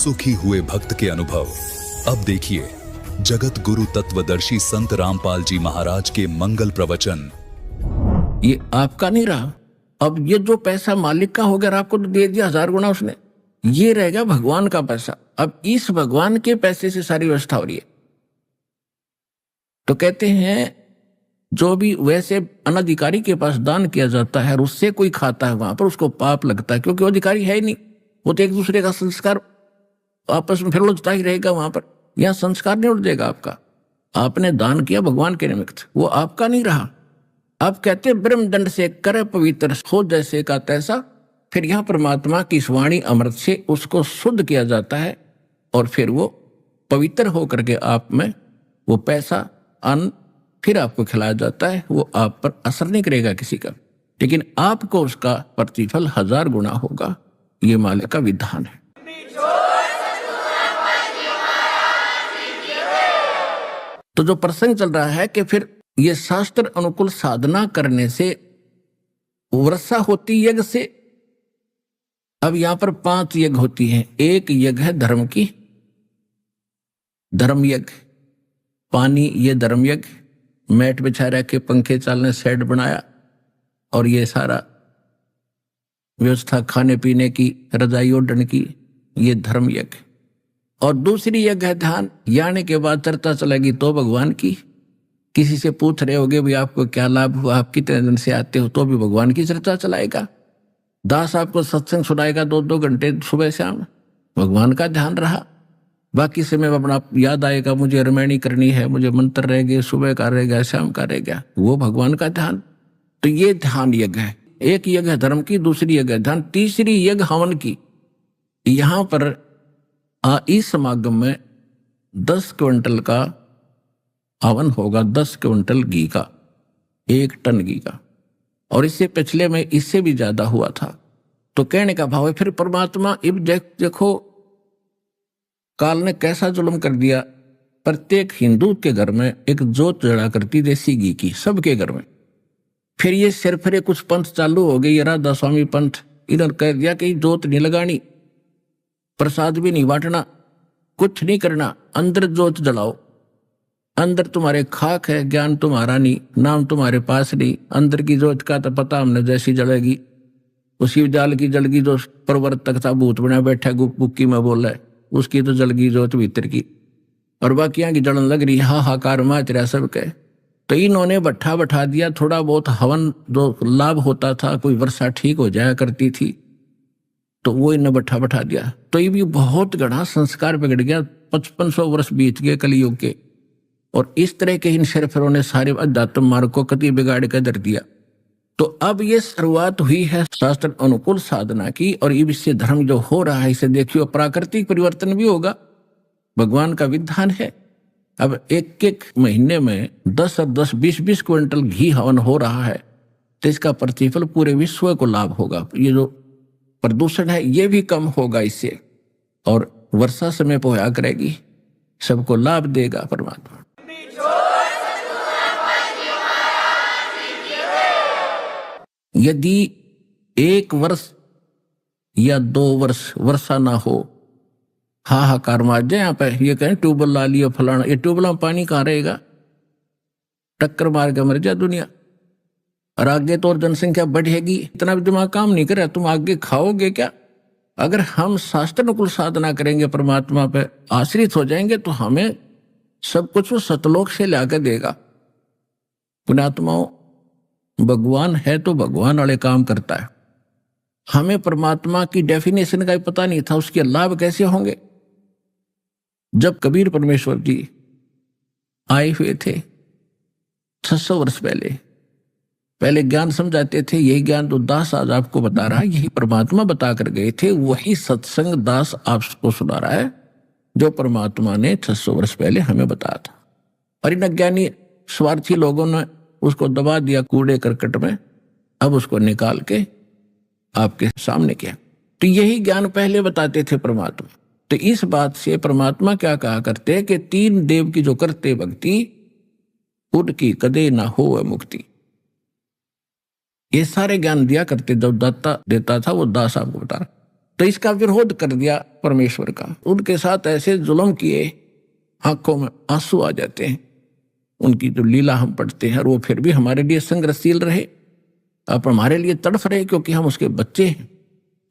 सुखी हुए भक्त के अनुभव। अब देखिए जगत गुरु तत्वदर्शी संत रामपाल जी महाराज के मंगल प्रवचन। ये आपका नहीं रहा। अब ये जो पैसा मालिक का हो गया, आपको तो दे दिया 1000 गुना उसने, ये रहेगा भगवान का पैसा। अब इस भगवान के पैसे से सारी व्यवस्था हो रही है। तो कहते हैं जो भी वैसे अनधिकारी के पास दान किया जाता है और उससे कोई खाता है वहां पर उसको पाप लगता है, क्योंकि वो अधिकारी है ही नहीं। वो तो एक दूसरे का संस्कार आपस में फिर उलझता ही रहेगा वहां पर। यहां संस्कार नहीं उलझेगा आपका। आपने दान किया भगवान के निमित्त, वो आपका नहीं रहा। आप कहते ब्रह्मदंड से करे पवित्र हो जैसे का तैसा। फिर यहां परमात्मा की वाणी अमृत से उसको शुद्ध किया जाता है और फिर वो पवित्र होकर के आप में वो पैसा अन्न फिर आपको खिलाया जाता है। वो आप पर असर नहीं करेगा किसी का, लेकिन आपको उसका प्रतिफल 1000 गुना होगा। ये मालिक का विधान है। तो जो प्रसंग चल रहा है कि फिर ये शास्त्र अनुकूल साधना करने से वर्षा होती यज्ञ से। अब यहां पर 5 यज्ञ होती हैं। एक यज्ञ है धर्म की, धर्म यज्ञ। पानी ये धर्म यज्ञ, मैट बिछा रखे, पंखे चलने, शेड बनाया और ये सारा व्यवस्था खाने पीने की, रजाई ओढ़ने की, ये धर्म यज्ञ। और दूसरी यज्ञ है ध्यान। यानी के बाद चर्चा चलेगी तो भगवान की। किसी से पूछ रहे होगे भाई आपको क्या लाभ हुआ, आप कितने दिन से आते हो, तो भी भगवान की चर्चा चलाएगा। दास आपको सत्संग सुनाएगा 2-2 घंटे सुबह शाम, भगवान का ध्यान रहा। बाकी समय अपना याद आएगा मुझे रामायणी करनी है, मुझे मंत्र रह गए, सुबह का रह गया, शाम का रह गया, वो भगवान का ध्यान। तो ये ध्यान यज्ञ है। एक यज्ञ है धर्म की, दूसरी यज्ञ है ध्यान, तीसरी यज्ञ हवन की। यहां पर इस समागम में 10 क्विंटल का हवन होगा, 10 क्विंटल घी का, 1 टन घी का। और इससे पिछले में इससे भी ज्यादा हुआ था। तो कहने का भाव है फिर परमात्मा इब देखो काल ने कैसा जुल्म कर दिया। प्रत्येक हिंदू के घर में एक जोत जड़ा करती देसी घी की, सबके घर में। फिर ये सिरफिरे कुछ पंथ चालू हो गई, राधा स्वामी पंथ। इधर कह दिया कि जोत नहीं लगानी, प्रसाद भी नहीं बांटना, कुछ नहीं करना, अंदर जोत जलाओ। अंदर तुम्हारे खाक है, ज्ञान तुम्हारा नहीं, नाम तुम्हारे पास नहीं। अंदर की जोत का तो पता हमने जैसी जलेगी। उसी जाल की जलगी जो प्रवर्तक था, भूत बना बैठा बुक्की में बोला है, उसकी तो जलगी जोत भीतर की, और बाकियां की जलन लग रही, हाहाकार मच रहा सबके। तो इन्होंने भट्ठा बैठा दिया। थोड़ा बहुत हवन जो लाभ होता था, कोई वर्षा ठीक हो जाया करती थी, तो वो इन्हें भट्ठा बैठा दिया। तो ये भी बहुत घना संस्कार बिगड़ गया। 5500 वर्ष बीत गए कलयुग के, और इस तरह के इन शरफरों ने सारे अध्यात्म मार्ग को कति बिगाड़ कर धर दिया। तो अब ये शुरुआत हुई है शास्त्र अनुकूल साधना की, और ये इससे धर्म जो हो रहा है इसे देखियो प्राकृतिक परिवर्तन भी होगा, भगवान का विधान है। अब 1-1 महीने में 10 और 10 20-20 क्विंटल घी हवन हो रहा है, तो इसका प्रतिफल पूरे विश्व को लाभ होगा। ये जो प्रदूषण है ये भी कम होगा इससे, और वर्षा समय पर होया करेगी, सबको लाभ देगा परमात्मा। यदि 1 वर्ष या 2 वर्ष वर्षा ना हो, हाहाकार मार जाए। यहाँ पे ये कहें ट्यूबवेल ला लिया फलाना, ये ट्यूबवेल में पानी कहाँ रहेगा, टक्कर मार के मर जाए दुनिया। और आगे तो और जनसंख्या बढ़ेगी, इतना भी दिमाग काम नहीं करे, तुम आगे खाओगे क्या। अगर हम शास्त्र अनुकूल साधना करेंगे, परमात्मा पे आश्रित हो जाएंगे, तो हमें सब कुछ वो सतलोक से लाकर देगा। पुण्यात्माओं, भगवान है तो भगवान वाले काम करता है। हमें परमात्मा की डेफिनेशन का पता नहीं था, उसके लाभ कैसे होंगे। जब कबीर परमेश्वर जी आए हुए थे 600 वर्ष पहले ज्ञान समझाते थे। यही ज्ञान तो दास आज आपको बता रहा है, यही परमात्मा बता कर गए थे। वही सत्संग दास आपको सुना रहा है जो परमात्मा ने 600 वर्ष पहले हमें बताया था। और इन अज्ञानी स्वार्थी लोगों ने उसको दबा दिया कूड़े करकट में, अब उसको निकाल के आपके सामने किया। तो यही ज्ञान पहले बताते थे परमात्मा। तो इस बात से परमात्मा क्या कहा करते हैं कि 3 देव की जो करते भक्ति, उनकी कदे ना हो मुक्ति। ये सारे ज्ञान दिया करते, जब दाता देता था वो दास आपको बता रहा। तो इसका विरोध कर दिया परमेश्वर का। उनके साथ ऐसे जुल्म किए, आंखों में आंसू आ जाते हैं। उनकी जो लीला हम पढ़ते हैं, और वो फिर भी हमारे लिए संग्रहशील रहे, अब हमारे लिए तड़फ रहे, क्योंकि हम उसके बच्चे हैं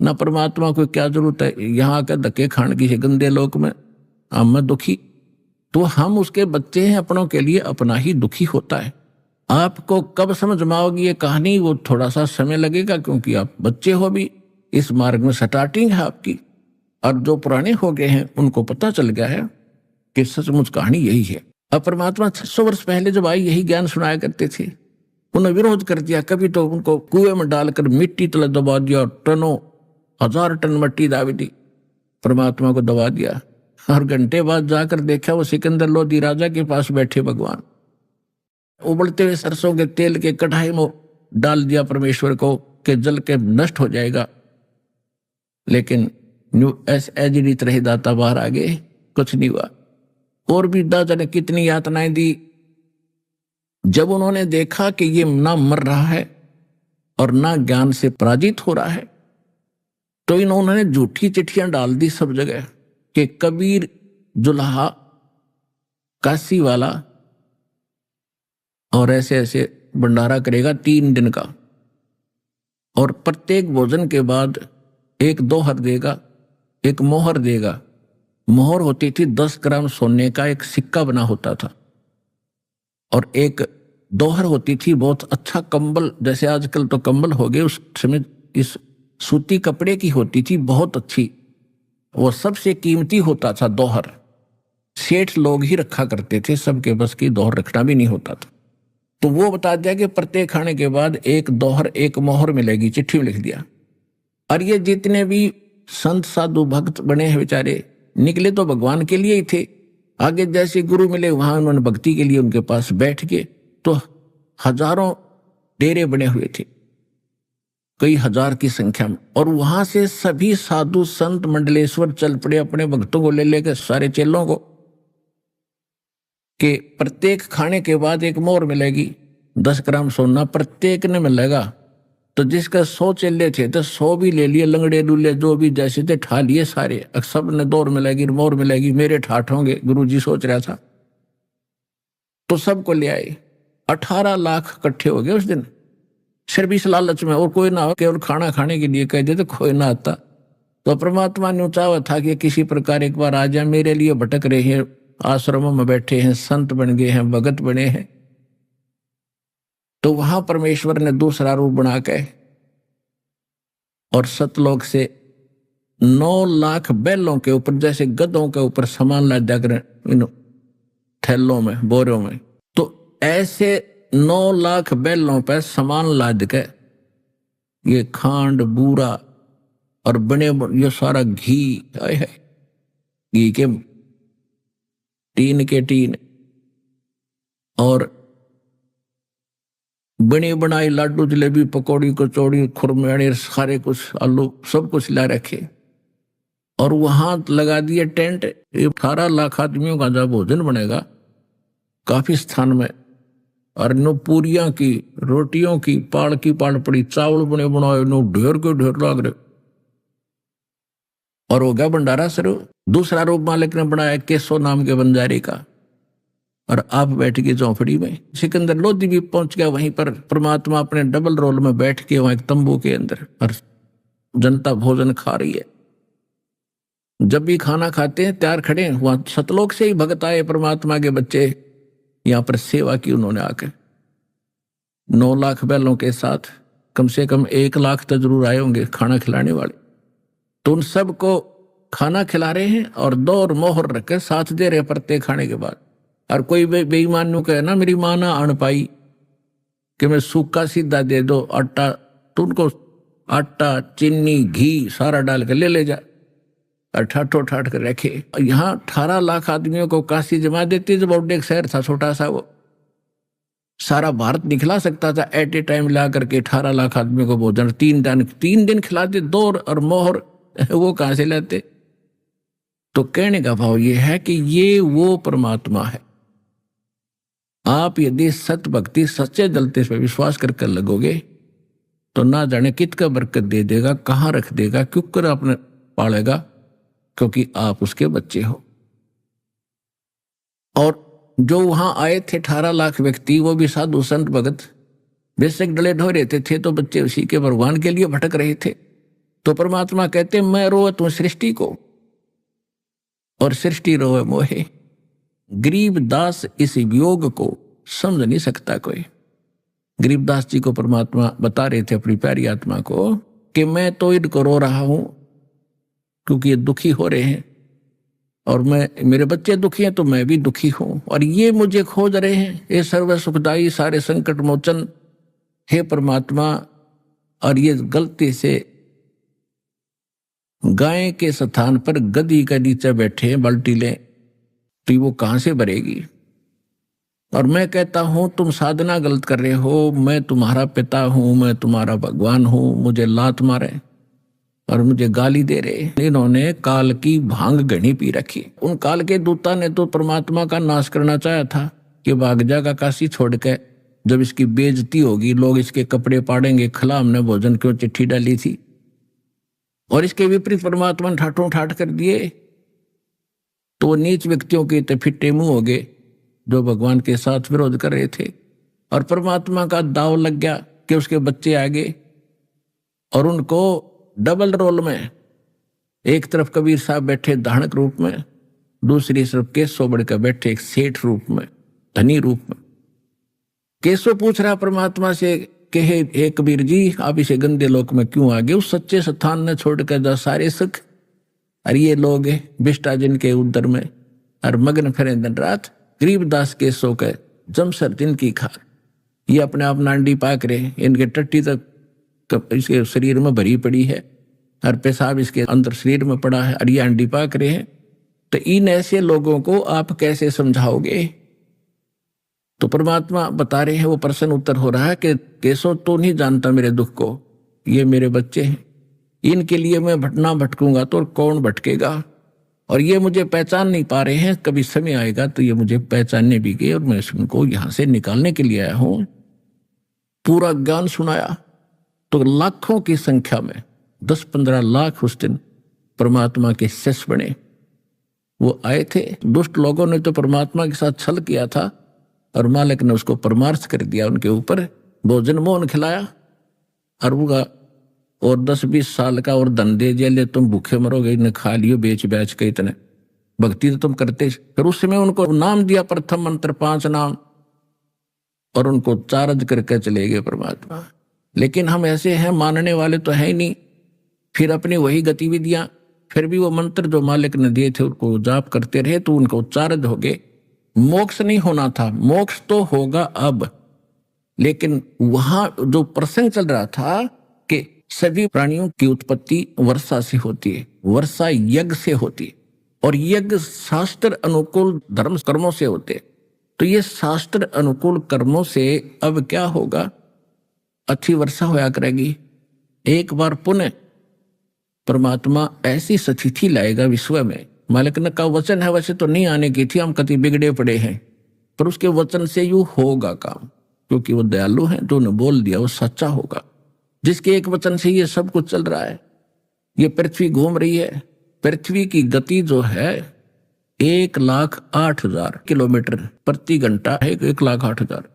ना। परमात्मा को क्या जरूरत है यहाँ आकर धक्के खाने की गंदे लोक में, हम में दुखी। तो हम उसके बच्चे हैं, अपनों के लिए अपना ही दुखी होता है। आपको कब समझ में आओगी ये कहानी, वो थोड़ा सा समय लगेगा, क्योंकि आप बच्चे हो भी, इस मार्ग में स्टार्टिंग है आपकी। और जो पुराने हो गए हैं उनको पता चल गया है कि सचमुच कहानी यही है। अब परमात्मा 600 वर्ष पहले जब आई यही ज्ञान सुनाया करते थे, उन्हें विरोध कर दिया। कभी तो उनको कुएं में डालकर मिट्टी तले दबा दिया, और टनों 1000 टन मिट्टी दावी दी, परमात्मा को दबा दिया। और घंटे बाद जाकर देखा वो सिकंदर लोधी राजा के पास बैठे भगवान, उबलते हुए सरसों के तेल के कढ़ाई में डाल दिया परमेश्वर को कि जल के नष्ट हो जाएगा। लेकिन न्यू एज इट रहे दाता बाहर आ गए, कुछ नहीं हुआ। और भी दाता ने कितनी यातनाएं दी। जब उन्होंने देखा कि ये ना मर रहा है और ना ज्ञान से पराजित हो रहा है, तो इन्होंने झूठी चिट्ठियां डाल दी सब जगह कि कबीर जुल्हा काशी वाला और ऐसे ऐसे भंडारा करेगा 3 दिन का, और प्रत्येक भोजन के बाद एक दोहर देगा, एक मोहर देगा। मोहर होती थी 10 ग्राम सोने का एक सिक्का बना होता था, और एक दोहर होती थी बहुत अच्छा कंबल, जैसे आजकल तो कंबल हो गए, उस समय इस सूती कपड़े की होती थी बहुत अच्छी, वो सबसे कीमती होता था दोहर। सेठ लोग ही रखा करते थे, सबके बस की दोहर रखना भी नहीं होता था। तो वो बता दिया कि प्रत्येक खाने के बाद एक दोहर एक मोहर मिलेगी, चिट्ठी में लिख दिया। और ये जितने भी संत साधु भक्त बने हैं बेचारे, निकले तो भगवान के लिए ही थे। आगे जैसे गुरु मिले वहां उन्होंने भक्ति के लिए उनके पास बैठ के, तो हजारों डेरे बने हुए थे, कई हजार की संख्या में। और वहां से सभी साधु संत मंडलेश्वर चल पड़े अपने भक्तों को ले लेकर, सारे चेलों को, कि प्रत्येक खाने के बाद एक मोहर मिलेगी, 10 ग्राम सोना प्रत्येक ने मिलेगा। तो जिसका 100 चेले थे तो 100 भी ले लिए, लंगड़े डुल्ले जो भी जैसे थे ठा लिए सारे। सब ने दौर मिलेगी, मोहर मिलेगी, मेरे ठाठ होंगे, गुरुजी सोच रहा था। तो सबको ले आए, 18 लाख इकट्ठे हो गए उस दिन, सिर्फ इस लालच में। और कोई ना हो, केवल खाना खाने के लिए कह दे तो कोई ना आता। तो परमात्मा ने चाहा था कि किसी प्रकार एक बार आ जाए, मेरे लिए भटक रहे हैं, आश्रमों में बैठे हैं, संत बन गए हैं, भगत बने हैं। तो वहां परमेश्वर ने दूसरा रूप बना के और सतलोक से 9 लाख बैलों के ऊपर, जैसे गधों के ऊपर सामान लादा कर इन थैलों में, बोरों में, तो ऐसे 9 लाख बैलों पर सामान लाद के ये खांड बूरा और बने ये सारा घी है, घी के टीन के टीन, और बनी बनाई लाडू जलेबी पकौड़ी कचौड़ी खुरमेड़ी सारे कुछ आलू सब कुछ ला रखे। और वहां लगा दिए टेंट। 18 लाख आदमियों का जब भोजन बनेगा काफी स्थान में, और नो पूरियां की, रोटियों की पाड़ पड़ी, चावल बने बनाए, नो ढेर के ढेर लाग रहे। और हो गया भंडारा शुरू। दूसरा रूप मालिक ने बनाया केसो नाम के बंजारी का, और आप बैठ गए चौपड़ी में। सिकंदर लोधी भी पहुंच गया वहीं पर। परमात्मा अपने डबल रोल में बैठ के वहां एक तंबू के अंदर, और जनता भोजन खा रही है। जब भी खाना खाते हैं तैयार खड़े, वहां सतलोक से ही भगत आए, परमात्मा के बच्चे, यहां पर सेवा की उन्होंने आकर। 9 लाख बैलों के साथ कम से कम 1 लाख तो जरूर आए होंगे खाना खिलाने वाले। तो उन सबको खाना खिला रहे हैं और 2 मोहर रखकर साथ दे रहे प्रत्येक खाने के बाद। और कोई बेईमान नु कहे ना मेरी मां ना आन पाई कि मैं सूखा सीधा दे दो आटा, तो उनको आटा चीनी घी सारा डाल के ले जा, और ठाठो ठाठ कर रखे। यहाँ 18 लाख आदमियों को काशी जमा देती, जब एक शहर था छोटा सा, वो सारा भारत नहीं खिला सकता था एट ए टाइम ला करके 18 लाख आदमियों को भोजन। 3 दिन खिलाते, 2 और मोहर वो कहां से लाते। तो कहने का भाव ये है कि ये वो परमात्मा है। आप यदि सत भक्ति सच्चे दिल से पे विश्वास कर लगोगे तो ना जाने कित का बरकत दे देगा, कहाँ रख देगा, क्यों कर अपने पालेगा, क्योंकि आप उसके बच्चे हो। और जो वहां आए थे 18 लाख व्यक्ति, वो भी साधु संत भगत बेशक डले ढो रहते थे, तो बच्चे उसी के भगवान के लिए भटक रहे थे। तो परमात्मा कहते मैं रोवत हूं सृष्टि को और सृष्टि रोवे मोहे। गरीबदास इस वियोग को समझ नहीं सकता कोई। गरीबदास जी को परमात्मा बता रहे थे अपनी प्यारी आत्मा को कि मैं तो इनको रो रहा हूं क्योंकि ये दुखी हो रहे हैं, और मेरे बच्चे दुखी हैं तो मैं भी दुखी हूं, और ये मुझे खोज रहे हैं। ये सर्व सुखदाई सारे संकट मोचन हे परमात्मा, और ये गलती से गाय के स्थान पर गधी के नीचे बैठे हैं बाल्टी ले, तो वो कहां से भरेगी। और मैं कहता हूं तुम साधना गलत कर रहे हो, मैं तुम्हारा पिता हूं, मैं तुम्हारा भगवान हूं, मुझे लात मारे और मुझे गाली दे रहे। इन्होंने काल की भांग घनी पी रखी। उन काल के दूता ने तो परमात्मा का नाश करना चाहा था कि भाग जाएगा काशी छोड़ के, जब इसकी बेइज्जती होगी, लोग इसके कपड़े पाड़ेंगे, खला हमने भोजन क्यों चिट्ठी डाली थी। और इसके विपरीत परमात्मा ने ठाठों ठाठ कर दिए, तो नीच व्यक्तियों के तो फिट्टे मुंह हो गए जो भगवान के साथ विरोध कर रहे थे। और परमात्मा का दाव लग गया कि उसके बच्चे आ गए और उनको डबल रोल में, एक तरफ कबीर साहब बैठे धानक रूप में, दूसरी तरफ केशव बढ़कर बैठे एक सेठ रूप में, धनी रूप में। केशव पूछ रहा परमात्मा से कि हे कबीर जी, आप इसे गंदे लोक में क्यों आ गए? उस सच्चे स्थान ने छोड़कर जा सारे सुख, और ये लोग बिष्टा जिनके उदर में और मग्न फिरे दिन रात। गरीबदास केशव के जमसर जिनकी खार, ये अपने आप नांडी पाक रहे, इनके टट्टी तक इसके शरीर में भरी पड़ी है और पेशाब इसके अंदर शरीर में पड़ा है, और ये अंडी पाक रहे हैं। तो इन ऐसे लोगों को आप कैसे समझाओगे? तो परमात्मा बता रहे हैं, वो प्रश्न उत्तर हो रहा है कि केशव तो नहीं जानता मेरे दुख को, ये मेरे बच्चे हैं, इनके लिए मैं भटकूंगा तो कौन भटकेगा, और ये मुझे पहचान नहीं पा रहे हैं। कभी समय आएगा तो ये मुझे पहचानने भी गए, और मैं उनको यहां से निकालने के लिए आया हूं। पूरा ज्ञान सुनाया तो लाखों की संख्या में 10-15 लाख उस दिन परमात्मा के शिष्य बने। वो आए थे, दुष्ट लोगों ने तो परमात्मा के साथ छल किया था, और मालिक ने उसको परमार्थ कर दिया, उनके ऊपर भोजन मोहन खिलाया और उनका और 10-20 साल का और धन दे दिया, ले तुम भूखे मरोगे, इन्हें खा लियो बेच बेच के, इतने भक्ति तो तुम करते। फिर उस समय उनको नाम दिया, प्रथम मंत्र 5 नाम, और उनको चार्ज करके चले गए परमात्मा। लेकिन हम ऐसे हैं, मानने वाले तो है ही नहीं, फिर अपनी वही गतिविधियां, फिर भी वो मंत्र जो मालिक ने दिए थे उनको जाप करते रहे, तो उनको चार्ज हो गए। मोक्ष नहीं होना था, मोक्ष तो होगा अब, लेकिन वहां जो प्रसंग चल रहा था कि सभी प्राणियों की उत्पत्ति वर्षा से होती है, वर्षा यज्ञ से होती है, और यज्ञ शास्त्र अनुकूल धर्म कर्मों से होते हैं। तो ये शास्त्र अनुकूल कर्मों से अब क्या होगा? अच्छी वर्षा होया करेगी। एक बार पुनः परमात्मा ऐसी सतिथि लाएगा विश्व में। मालिक ने कहा वचन है, वैसे तो नहीं आने की थी, हम कति बिगड़े पड़े हैं, पर उसके वचन से यूं होगा काम, क्योंकि वो दयालु है, जो ने बोल दिया वो सच्चा होगा। जिसके एक वचन से ये सब कुछ चल रहा है, ये पृथ्वी घूम रही है। पृथ्वी की गति जो है 1,08,000 किलोमीटर प्रति घंटा है, 1,08,000।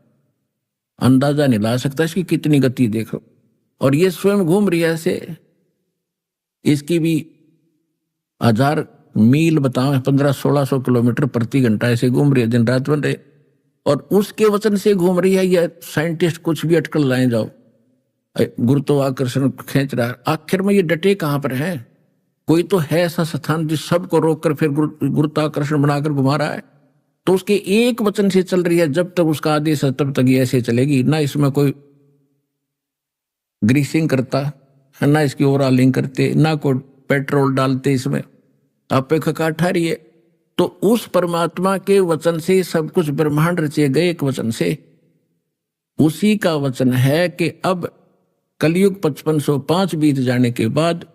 अंदाजा नहीं ला सकता इसकी कितनी गति देखो। और ये स्वयं घूम रही है ऐसे, इसकी भी 1000 मील बताओ, 1500-1600 किलोमीटर प्रति घंटा ऐसे घूम रही है, दिन रात बन रहे, और उसके वचन से घूम रही है। यह साइंटिस्ट कुछ भी अटकल लाए जाओ, गुरुत्वाकर्षण खींच रहा है, आखिर में ये डटे कहां पर है? कोई तो है ऐसा स्थान जिस सबको रोककर फिर गुरुत्वाकर्षण बनाकर घुमा रहा है। तो उसके एक वचन से चल रही है, जब तक उसका आदेश है तब तक ये ऐसे चलेगी। ना इसमें कोई ग्रीसिंग करता, ना इसकी ओवरऑलिंग करते, ना कोई पेट्रोल डालते इसमें, आपे खकाठा रही है। तो उस परमात्मा के वचन से सब कुछ ब्रह्मांड रचे गए, एक वचन से। उसी का वचन है कि अब कलयुग 5505 बीत जाने के बाद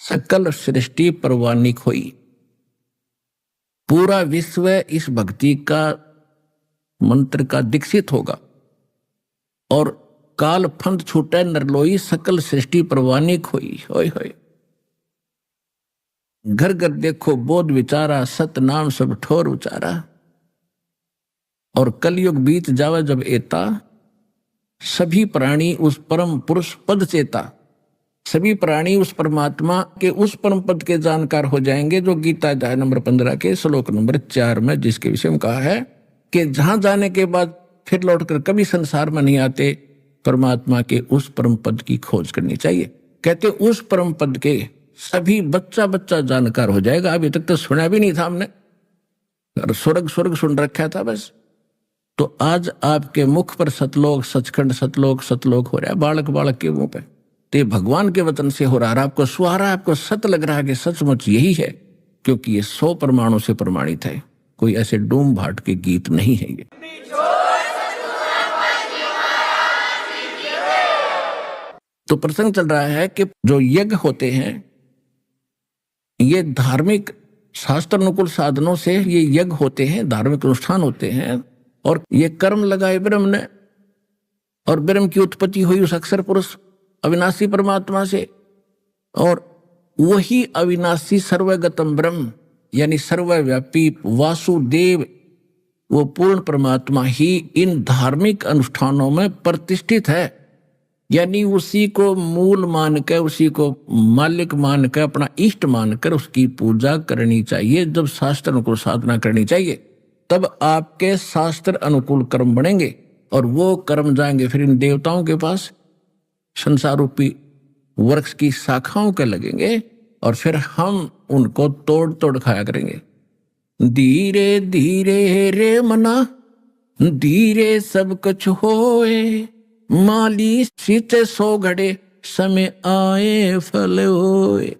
सकल सृष्टि परवानिक हुई। पूरा विश्व इस भक्ति का मंत्र का दीक्षित होगा, और काल फंद छूटे नरलोई सकल सृष्टि परवानिक हुई। होय होय। घर घर देखो बोध विचारा, सत नाम सब ठोर उचारा। और कलयुग बीत जावे जब एता, सभी प्राणी उस परम पुरुष पद चेता। सभी प्राणी उस परमात्मा के उस परम पद के जानकार हो जाएंगे जो गीता अध्याय नंबर 15 के श्लोक नंबर 4 में जिसके विषय में कहा है कि जहां जाने के बाद फिर लौटकर कभी संसार में नहीं आते, परमात्मा के उस परम पद की खोज करनी चाहिए। कहते उस परम पद के सभी बच्चा बच्चा जानकार हो जाएगा। अभी तक तो सुना भी नहीं था हमने, स्वर्ग स्वर्ग सुन रखा था बस। तो आज आपके मुख पर सतलोक सचखंड सतलोक सतलोक हो रहा है बालक बालक के मुंह पे। ते भगवान के वतन से हो रहा है, आपको सुहारा, आपको सत लग रहा है कि सचमुच यही है, क्योंकि ये 100 प्रमाणों से प्रमाणित है। कोई ऐसे डूम भाट के गीत नहीं है ये। तो प्रसंग चल रहा है कि जो यज्ञ होते हैं ये धार्मिक शास्त्र अनुकूल साधनों से ये यज्ञ होते हैं, धार्मिक अनुष्ठान होते हैं। और ये कर्म लगाए ब्रह्म ने, और ब्रह्म की उत्पत्ति हुई उस अक्षर पुरुष अविनाशी परमात्मा से, और वही अविनाशी सर्वगतम ब्रह्म यानी सर्वव्यापी वासुदेव वो पूर्ण परमात्मा ही इन धार्मिक अनुष्ठानों में प्रतिष्ठित है। यानी उसी को मूल मानकर, उसी को मालिक मानकर, अपना इष्ट मानकर उसकी पूजा करनी चाहिए। जब शास्त्र अनुकूल साधना करनी चाहिए तब आपके शास्त्र अनुकूल कर्म बनेंगे, और वो कर्म जाएंगे फिर इन देवताओं के पास, संसार रूपी वृक्ष की शाखाओं के लगेंगे, और फिर हम उनको तोड़ तोड़ खाया करेंगे। धीरे धीरे रे मना, धीरे सब कुछ होए, माली सीते 100 घड़े, समय आए फल होए।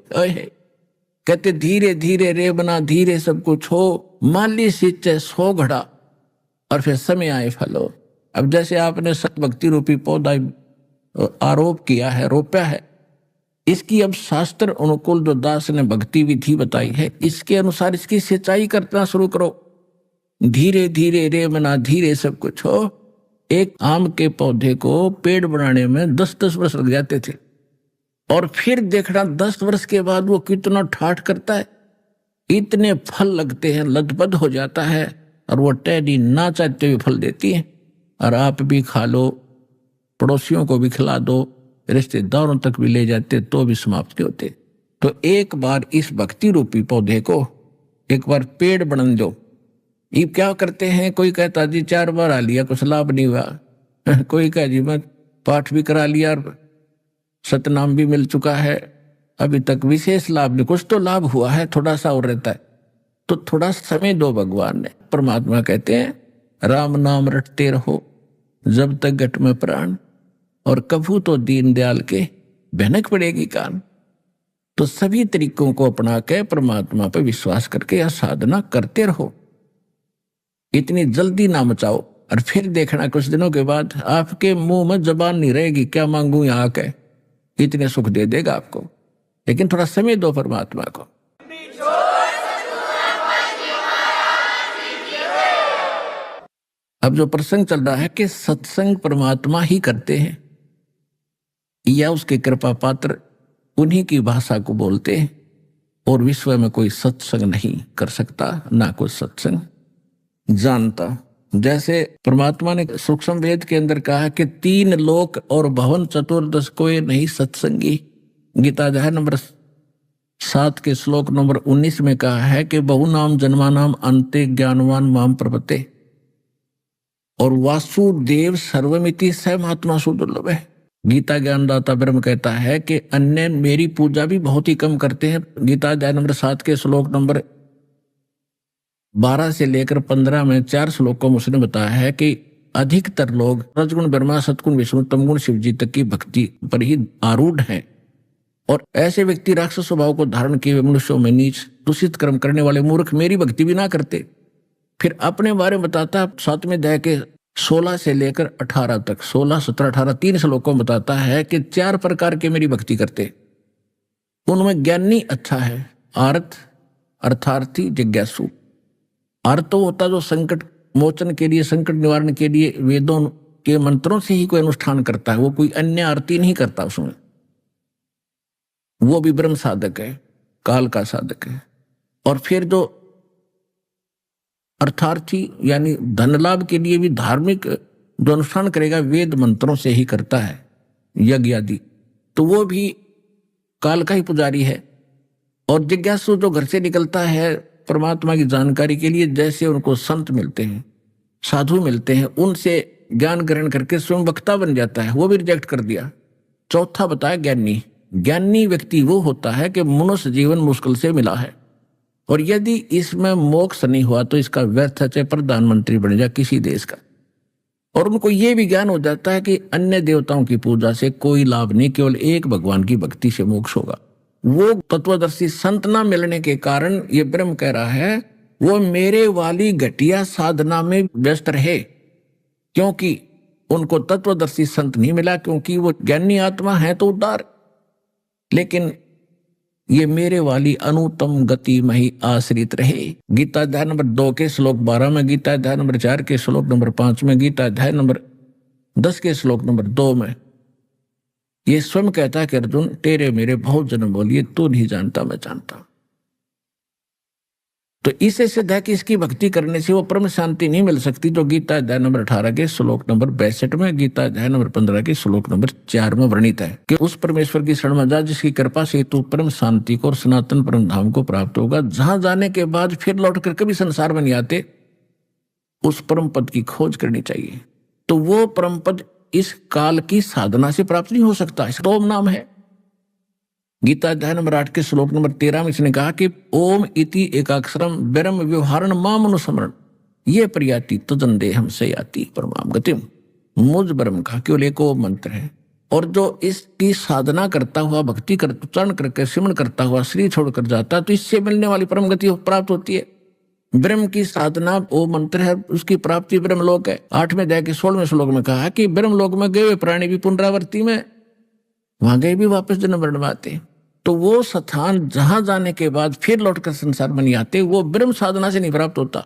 कहते धीरे धीरे रे बना, धीरे सब कुछ हो, माली सींचे 100 घड़ा, और फिर समय आए फल हो। अब जैसे आपने सत भक्ति रूपी पौधा आरोप किया है, रोपा है, इसकी अब शास्त्र अनुकूल जो दास ने भक्ति विधि बताई है, इसके अनुसार इसकी सिंचाई करना शुरू करो। धीरे धीरे रे बना, धीरे सब कुछ हो। एक आम के पौधे को पेड़ बनाने में 10-10 वर्ष लग जाते थे, और फिर देखना 10 वर्ष के बाद वो कितना ठाठ करता है, इतने फल लगते हैं, लदबद हो जाता है, और वो टहनी ना चाहते हुए फल देती है। और आप भी खा लो, पड़ोसियों को भी खिला दो, रिश्तेदारों तक भी ले जाते तो भी समाप्त होते। तो एक बार इस भक्ति रूपी पौधे को एक बार पेड़ बन दो। ये क्या करते हैं, कोई कहता जी 4 बार आ लिया कुछ लाभ नहीं हुआ, कोई कह जी मैं पाठ भी करा लिया और सतनाम भी मिल चुका है, अभी तक विशेष लाभ नहीं, कुछ तो लाभ हुआ है, थोड़ा सा और रहता है। तो थोड़ा समय दो भगवान ने। परमात्मा कहते हैं राम नाम रटते रहो जब तक घट में प्राण, और कभू तो दीन दयाल के भनक पड़ेगी कान। तो सभी तरीकों को अपना के परमात्मा पर विश्वास करके यह साधना करते रहो, इतनी जल्दी ना मचाओ। और फिर देखना कुछ दिनों के बाद आपके मुंह में जबान नहीं रहेगी, क्या मांगू यहाँ के, इतने सुख दे देगा आपको। लेकिन थोड़ा समय दो परमात्मा को। अब जो प्रसंग चल रहा है कि सत्संग परमात्मा ही करते हैं, या उसके कृपा पात्र उन्हीं की भाषा को बोलते हैं, और विश्व में कोई सत्संग नहीं कर सकता, ना कोई सत्संग जानता। जैसे परमात्मा ने सूक्ष्म वेद के अंदर कहा है कि 3 लोक और भवन चतुर्दश कोई नहीं सत्संगी। गीता अध्याय नंबर 7 के श्लोक नंबर 19 में कहा है कि बहु नाम जन्मा नाम अंते ज्ञानवान माम प्रपते, और वासुदेव सर्वमिति स महात्मा सुदुर्लभ है। गीता ज्ञानदाता ब्रह्म कहता है कि अन्य मेरी पूजा भी बहुत ही कम करते हैं। गीता अध्याय नंबर 7 के श्लोक नंबर 12 से लेकर 15 में 4 श्लोकों में उसने बताया है कि अधिकतर लोग रजगुण ब्रह्मा, सतगुण विष्णु, तमगुण शिव जी तक की भक्ति पर ही आरूढ़ हैं, और ऐसे व्यक्ति राक्षस स्वभाव को धारण किए मनुष्यों में नीच दूषित कर्म करने वाले मूर्ख मेरी भक्ति भी ना करते। फिर अपने बारे में बताता 7वें अध्याय के 16 से लेकर 18 तक, 16, 17, 18 3 श्लोकों में बताता है कि 4 प्रकार के मेरी भक्ति करते। उनमें ज्ञानी अच्छा है, आर्त, अर्थार्थी, जिज्ञासु। अर्थ तो होता जो संकट मोचन के लिए, संकट निवारण के लिए वेदों के मंत्रों से ही कोई अनुष्ठान करता है, वो कोई अन्य आरती नहीं करता उसमें, वो भी ब्रह्म साधक है। काल का साधक है। और फिर जो अर्थार्थी यानी धन लाभ के लिए भी धार्मिक जो अनुष्ठान करेगा वेद मंत्रों से ही करता है, यज्ञ आदि, तो वो भी काल का ही पुजारी है। और जिज्ञासु जो घर से निकलता है परमात्मा की जानकारी के लिए, जैसे उनको संत मिलते हैं, साधु मिलते हैं, उनसे ज्ञान ग्रहण करके स्वयं वक्ता बन जाता है, वो भी रिजेक्ट कर दिया। चौथा बताया ज्ञानी। ज्ञानी व्यक्ति वो होता है कि मनुष्य जीवन मुश्किल से मिला है और यदि इसमें मोक्ष नहीं हुआ तो इसका व्यर्थ है, चाहे प्रधानमंत्री बन जाए किसी देश का। और उनको ये भी ज्ञान हो जाता है कि अन्य देवताओं की पूजा से कोई लाभ नहीं, केवल एक भगवान की भक्ति से मोक्ष होगा। वो तत्वदर्शी संत ना मिलने के कारण ये ब्रह्म कह रहा है वो मेरे वाली घटिया साधना में व्यस्त रहे, क्योंकि उनको तत्वदर्शी संत नहीं मिला, क्योंकि वो ज्ञानी आत्मा है तो उदार, लेकिन ये मेरे वाली अनुत्तम गति में ही आश्रित रहे। गीता अध्याय नंबर 2 के श्लोक 12 में, गीता अध्याय नंबर 4 के श्लोक नंबर 5 में, गीता अध्याय नंबर 10 के श्लोक नंबर 2 में ये स्वयं कहता है कि अर्जुन तेरे मेरे बहुत जन्म बोलिए, तू नहीं जानता मैं जानता। तो इससे सिद्ध है कि इसकी भक्ति करने से वो परम शांति नहीं मिल सकती, जो गीता अध्याय नंबर 18 के श्लोक नंबर 62 में, गीता अध्याय नंबर 15 के श्लोक नंबर 4 में वर्णित है कि उस परमेश्वर की शरण में जा जिसकी कृपा से तू परम शांति को और सनातन परम धाम को प्राप्त होगा, जहां जाने के बाद फिर लौट कर कभी संसार में नहीं आते। उस परम पद की खोज करनी चाहिए। तो वो परम पद इस काल की साधना से प्राप्त नहीं हो सकता, इसका ओम नाम है। गीता अध्याय नंबर 8 के श्लोक नंबर 13 में इसने कहा कि ओम इति एकाक्षरम ब्रह्म व्यवहारण माम अनुस्मरण ये प्रयाति तदन देहम से याति परमाम गतिम। मुझ ब्रह्म का केवल एक ओम मंत्र है, और जो इसकी साधना करता हुआ भक्ति कर उच्चारण करके सिमरण करता हुआ शरीर छोड़कर जाता है तो इससे मिलने वाली परम गति प्राप्त होती है। ब्रह्म की साधना ओम मंत्र है, उसकी प्राप्ति ब्रह्मलोक है। 8वें अध्याय के 16वें श्लोक में कहा कि ब्रह्मलोक में गए हुए प्राणी भी पुनरावृत्ति में वहां गए भी वापस जन्म मरण में आते। तो वो स्थान जहां जाने के बाद फिर लौटकर संसार में नहीं आते, वो ब्रह्म साधना से नहीं प्राप्त होता।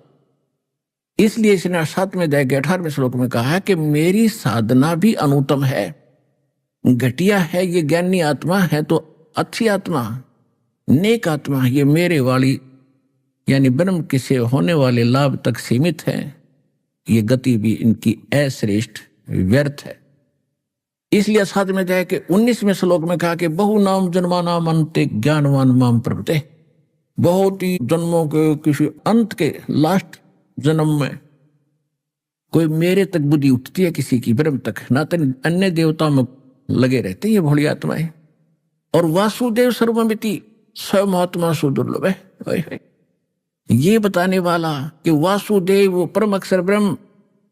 इसलिए इसने 7वें अध्याय के 18वें श्लोक में कहा कि मेरी साधना भी अनुत्तम है, घटिया है। ये ज्ञानी आत्मा है तो अच्छी आत्मा, नेक आत्मा, ये मेरे वाली यानी ब्रह्म के से होने वाले लाभ तक सीमित है। ये गति भी इनकी अश्रेष्ठ व्यर्थ है। इसलिए 7वें अध्याय के 19वें श्लोक में कहा कि बहु नाम जन्मा नाम अंते ज्ञानवान माम प्रपते। बहुत ही जन्मों के किसी अंत के लास्ट जन्म में कोई मेरे तक बुद्धि उठती है किसी की, ब्रह्म तक, ना तो अन्य देवताओं में लगे रहते हैं ये भोली आत्माएं। और वासुदेव सर्वमिति स्वयं सुदुर्लभ है। ये बताने वाला कि वासुदेव परम अक्षर ब्रह्म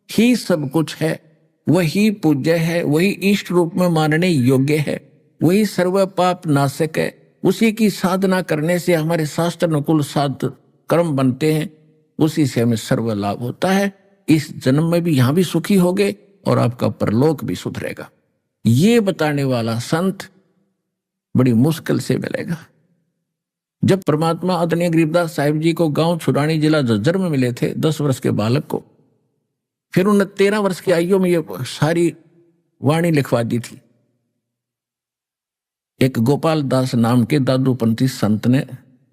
ही सब कुछ है, वही पूज्य है, वही इष्ट रूप में मानने योग्य है, वही सर्व पाप नाशक है। उसी की साधना करने से हमारे शास्त्र अनुकूल साध कर्म बनते हैं, उसी से हमें सर्व लाभ होता है। इस जन्म में भी यहां भी सुखी होगे और आपका परलोक भी सुधरेगा। ये बताने वाला संत बड़ी मुश्किल से मिलेगा। जब परमात्मा आदरणीय गरीबदास साहिब जी को गांव छुड़ानी जिला झज्जर में मिले थे 10 वर्ष के बालक को, फिर उन्हें 13 वर्ष की आयु में ये सारी वाणी लिखवा दी थी। एक गोपाल दास नाम के दादूपंथी संत ने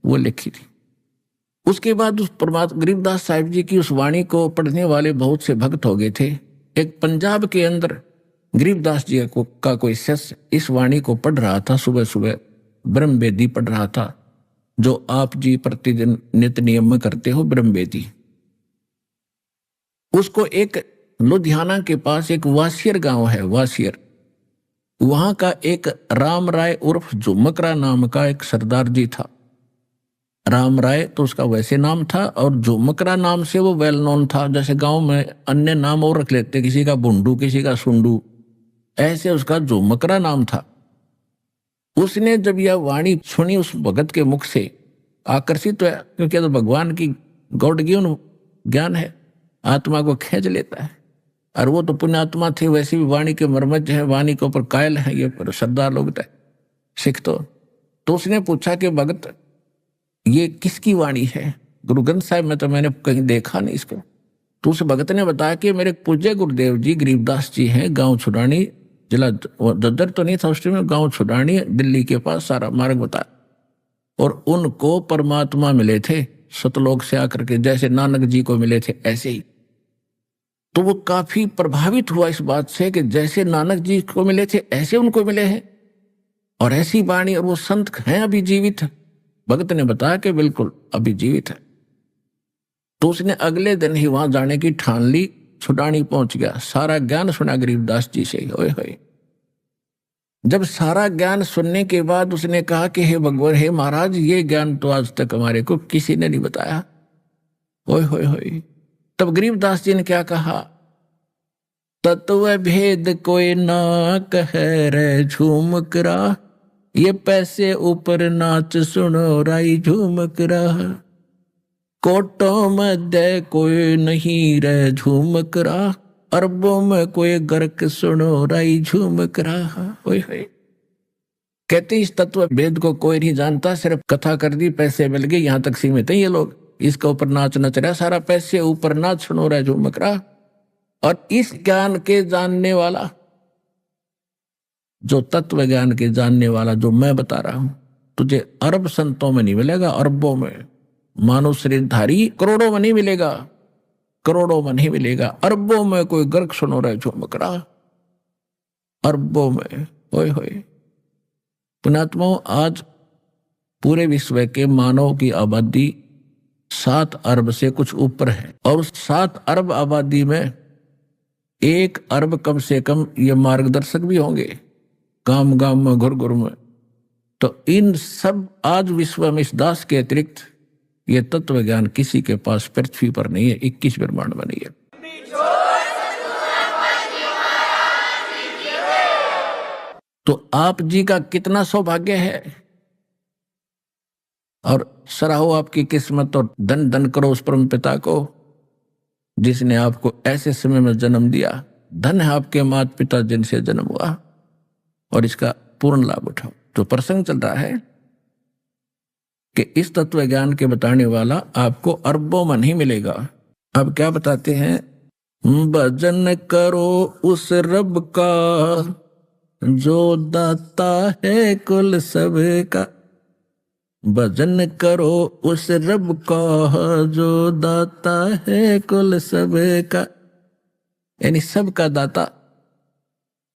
वो लिखी थी। उसके बाद उस परमात्मा गरीबदास साहिब जी की उस वाणी को पढ़ने वाले बहुत से भक्त हो गए थे। एक पंजाब के अंदर गरीबदास जी का कोई शिष्य इस वाणी को पढ़ रहा था, सुबह सुबह ब्रह्म वेदी पढ़ रहा था, जो आप जी प्रतिदिन नित्य नियम में करते हो ब्रह्म वेदी। उसको एक लुधियाना के पास एक वासियर गांव है, वासियर, वहां का एक राम राय उर्फ झुमकरा नाम का एक सरदार जी था। राम राय तो उसका वैसे नाम था और झुमकरा नाम से वो वेल नोन था। जैसे गांव में अन्य नाम और रख लेते, किसी का बुंडू, किसी का सुंडू, ऐसे उसका झुमकरा नाम था। उसने जब यह वाणी सुनी उस भगत के मुख से आकर्षित हुआ, क्योंकि तो भगवान की गॉड गिवन ज्ञान है, आत्मा को खींच लेता है। और वो तो पुण्यात्मा थे, वैसे भी वाणी के मर्मज्ञ है, वाणी के ऊपर कायल है ये सरदार लोग थे सिख। तो उसने पूछा कि भगत ये किसकी वाणी है? गुरु ग्रंथ साहिब में तो मैंने कहीं देखा नहीं इसको। तो उस भगत ने बताया कि मेरे पूज्य गुरुदेव जी गरीबदास जी हैं, गांव छुड़ानी जिला, झज्जर तो नहीं था उस टाइम में, गांव छुड़ानी दिल्ली के पास, सारा मार्ग बताया। और उनको परमात्मा मिले थे सतलोक से आकर के, जैसे नानक जी को मिले थे ऐसे ही। तो वो काफी प्रभावित हुआ इस बात से कि जैसे नानक जी को मिले थे ऐसे उनको मिले हैं, और ऐसी वाणी, और वो संत हैं अभी जीवित। भगत ने बताया कि बिल्कुल अभी जीवित है। तो उसने अगले दिन ही वहां जाने की ठान ली, छुडानी पहुंच गया, सारा ज्ञान सुना गरीबदास जी से। होए होए। जब सारा ज्ञान सुनने के बाद उसने कहा कि हे भगवान, हे महाराज, ये ज्ञान तो आज तक हमारे को किसी ने नहीं बताया। होए होए होए। तब गरीबदास जी ने क्या कहा? तत्व भेद कोई ना कहे रे झूम करा, ये पैसे ऊपर नाच सुनो राई झूम करा। कोटों मध्य कोई नहीं रे झूम करा, अरबों में कोई गर्क सुनो राई झूम करा। होए होए। कहते इस तत्व भेद को कोई नहीं जानता, सिर्फ कथा कर दी, पैसे मिल गए, यहां तक सीमित है ये लोग। इसके ऊपर नाच नच रहा, सारा पैसे ऊपर नाच सुनो रहा झूम करा। और इस ज्ञान के जानने वाला, जो तत्व ज्ञान के जानने वाला जो मैं बता रहा हूं, तुझे अरब संतों में नहीं मिलेगा, अरबों में, मानव शरीरधारी करोड़ों में नहीं मिलेगा, करोड़ों में नहीं मिलेगा, अरबों में कोई गर्क सुनो रहे झुमकरा, अरबों में। होए होए। पुणात्माओं, आज पूरे विश्व के मानव की आबादी 7 अरब से कुछ ऊपर है, और उस 7 अरब आबादी में 1 अरब कम से कम ये मार्गदर्शक भी होंगे, गांव गांव में, घर घर में। तो इन सब आज विश्व में इस दास के अतिरिक्त ये तत्व ज्ञान किसी के पास पृथ्वी पर नहीं है, 21 ब्रह्मांड में नहीं है। तो आप जी का कितना सौभाग्य है, और सराहो आपकी किस्मत, और धन धन करो उस परम पिता को जिसने आपको ऐसे समय में जन्म दिया। धन है आपके माता पिता जिनसे जन्म हुआ, और इसका पूर्ण लाभ उठाओ। तो प्रसंग चल रहा है कि इस तत्व ज्ञान के बताने वाला आपको अरबों में नहीं मिलेगा। अब क्या बताते हैं? भजन करो उस रब का जो दाता है कुल सबका, भजन करो उस रब का जो दाता है कुल सबका, यानी सबका दाता